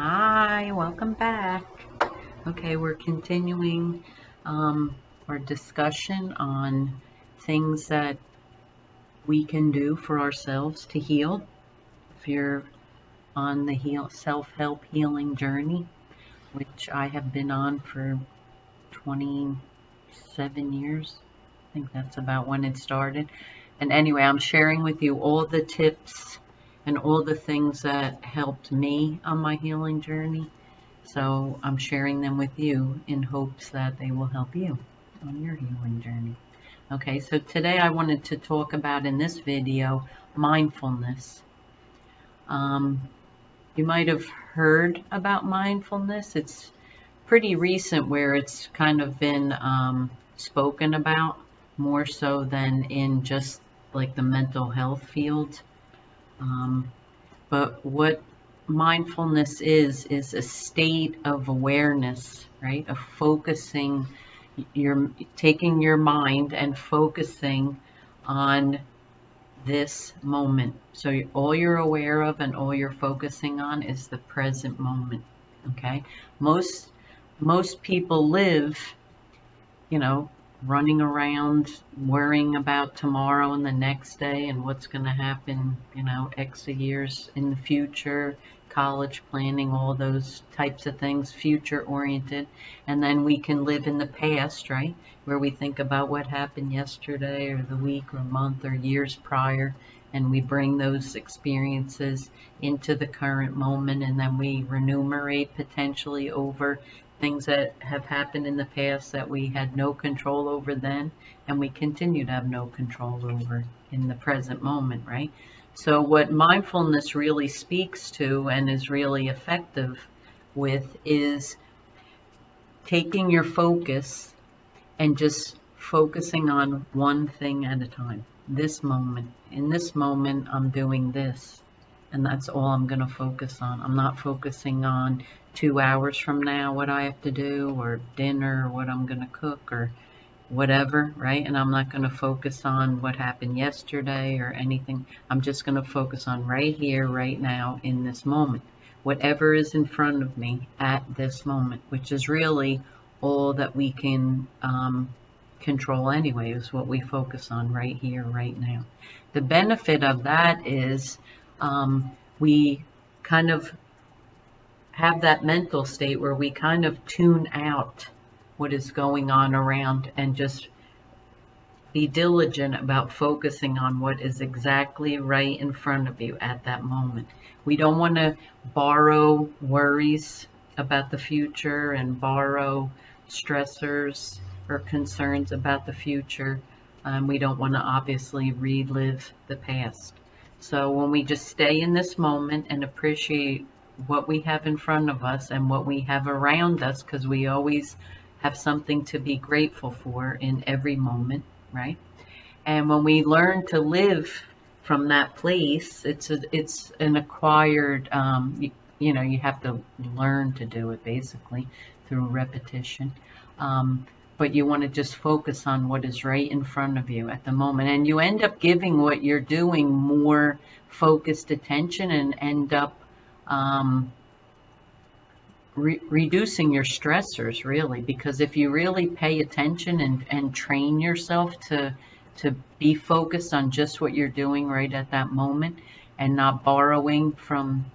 Hi, welcome back. Okay, we're continuing our discussion on things that we can do for ourselves to heal. If you're on the self-help healing journey, which I have been on for 27 years, I think that's about when it started. And anyway, I'm sharing with you all the tips and all the things that helped me on my healing journey. So I'm sharing them with you in hopes that they will help you on your healing journey. Okay, so today I wanted to talk about in this video mindfulness. You might have heard about mindfulness. It's pretty recent where it's kind of been spoken about more so than in just like the mental health field. But what mindfulness is a state of awareness, right? Of focusing, you're taking your mind and focusing on this moment. So all you're aware of and all you're focusing on is the present moment. Okay? Most people live, you know, running around worrying about tomorrow and the next day and what's going to happen, X years in the future, college planning, all those types of things, future oriented. And then we can live in the past, right? Where we think about what happened yesterday or the week or month or years prior. And we bring those experiences into the current moment, and then we remunerate potentially over things that have happened in the past that we had no control over then, and we continue to have no control over in the present moment, right? So what mindfulness really speaks to and is really effective with is taking your focus and just focusing on one thing at a time. This moment. In this moment, I'm doing this. And that's all I'm going to focus on. I'm not focusing on 2 hours from now what I have to do, or dinner, or what I'm going to cook, or whatever, right? And I'm not going to focus on what happened yesterday or anything. I'm just going to focus on right here, right now, in this moment. Whatever is in front of me at this moment, which is really all that we can control anyway, is what we focus on right here, right now. The benefit of that is we kind of have that mental state where we kind of tune out what is going on around and just be diligent about focusing on what is exactly right in front of you at that moment. We don't want to borrow worries about the future and borrow stressors or concerns about the future. We don't want to obviously relive the past. So when we just stay in this moment and appreciate what we have in front of us and what we have around us, because we always have something to be grateful for in every moment, right? And when we learn to live from that place, it's an acquired, you have to learn to do it basically through repetition. But you want to just focus on what is right in front of you at the moment. And you end up giving what you're doing more focused attention and end up reducing your stressors, really. Because if you really pay attention and train yourself to be focused on just what you're doing right at that moment and not borrowing from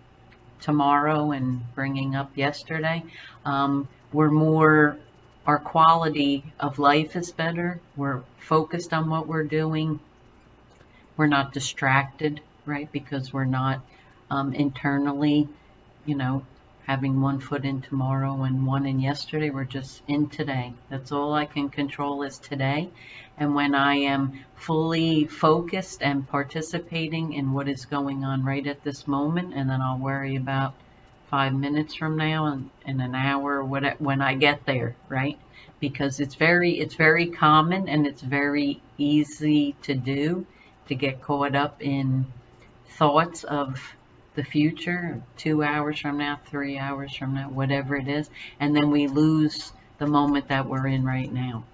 tomorrow and bringing up yesterday, our quality of life is better. We're focused on what we're doing. We're not distracted, right? Because we're not internally, having one foot in tomorrow and one in yesterday. We're just in today. That's all I can control is today. And when I am fully focused and participating in what is going on right at this moment, and then I'll worry about 5 minutes from now and an hour when I get there, right? Because it's very common and it's very easy to do, to get caught up in thoughts of the future, 2 hours from now, 3 hours from now, whatever it is, and then we lose the moment that we're in right now.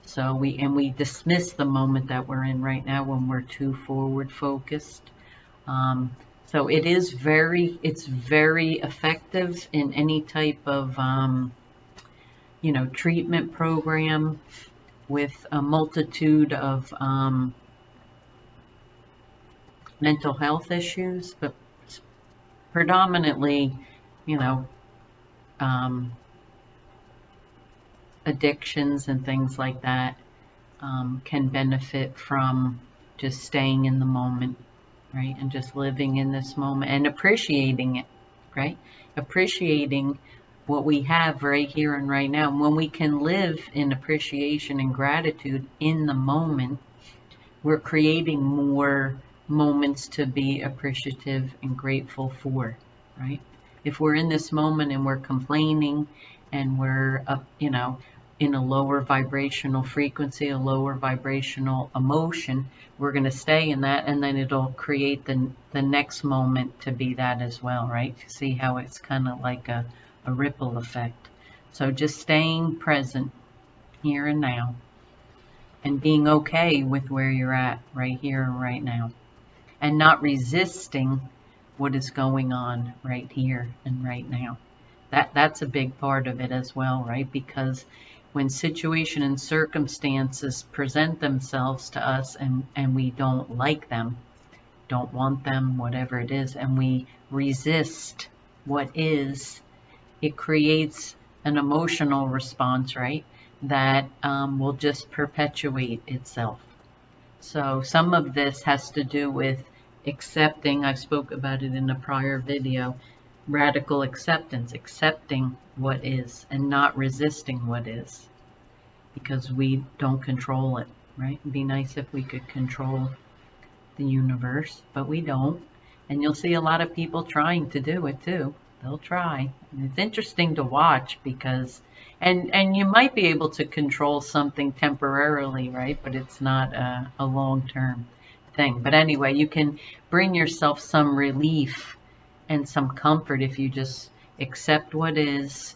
So we dismiss the moment that we're in right now when we're too forward focused. So it's very effective in any type of, treatment program with a multitude of mental health issues, but predominantly, you know, um, addictions and things like that can benefit from just staying in the moment, right? And just living in this moment and appreciating it, right? Appreciating what we have right here and right now. When we can live in appreciation and gratitude in the moment, we're creating more moments to be appreciative and grateful for, right? If we're in this moment and we're complaining and we're up, in a lower vibrational frequency, a lower vibrational emotion, we're going to stay in that, and then it'll create the next moment to be that as well, right? See how it's kind of like a ripple effect. So just staying present here and now, and being okay with where you're at right here and right now, and not resisting what is going on right here and right now. That's a big part of it as well, right? Because when situation and circumstances present themselves to us, and we don't like them, don't want them, whatever it is, and we resist what is, it creates an emotional response, right? That will just perpetuate itself. So some of this has to do with accepting. I spoke about it in a prior video. Radical acceptance, accepting what is and not resisting what is, because we don't control it, right? It'd be nice if we could control the universe, but we don't. And you'll see a lot of people trying to do it too. They'll try. And it's interesting to watch because, and you might be able to control something temporarily, right? But it's not a long-term thing. But anyway, you can bring yourself some relief and some comfort if you just accept what is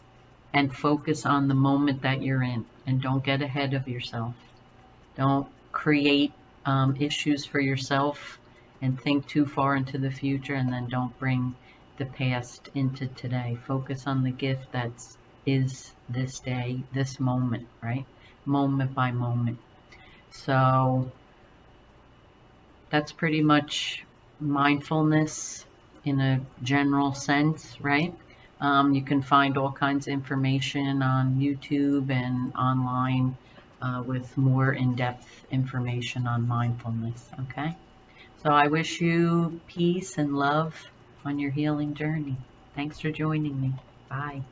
and focus on the moment that you're in, and don't get ahead of yourself. Don't create issues for yourself and think too far into the future, and then don't bring the past into today. Focus on the gift that is this day, this moment, right? Moment by moment. So that's pretty much mindfulness in a general sense, right? You can find all kinds of information on YouTube and online with more in-depth information on mindfulness, okay? So I wish you peace and love on your healing journey. Thanks for joining me. Bye.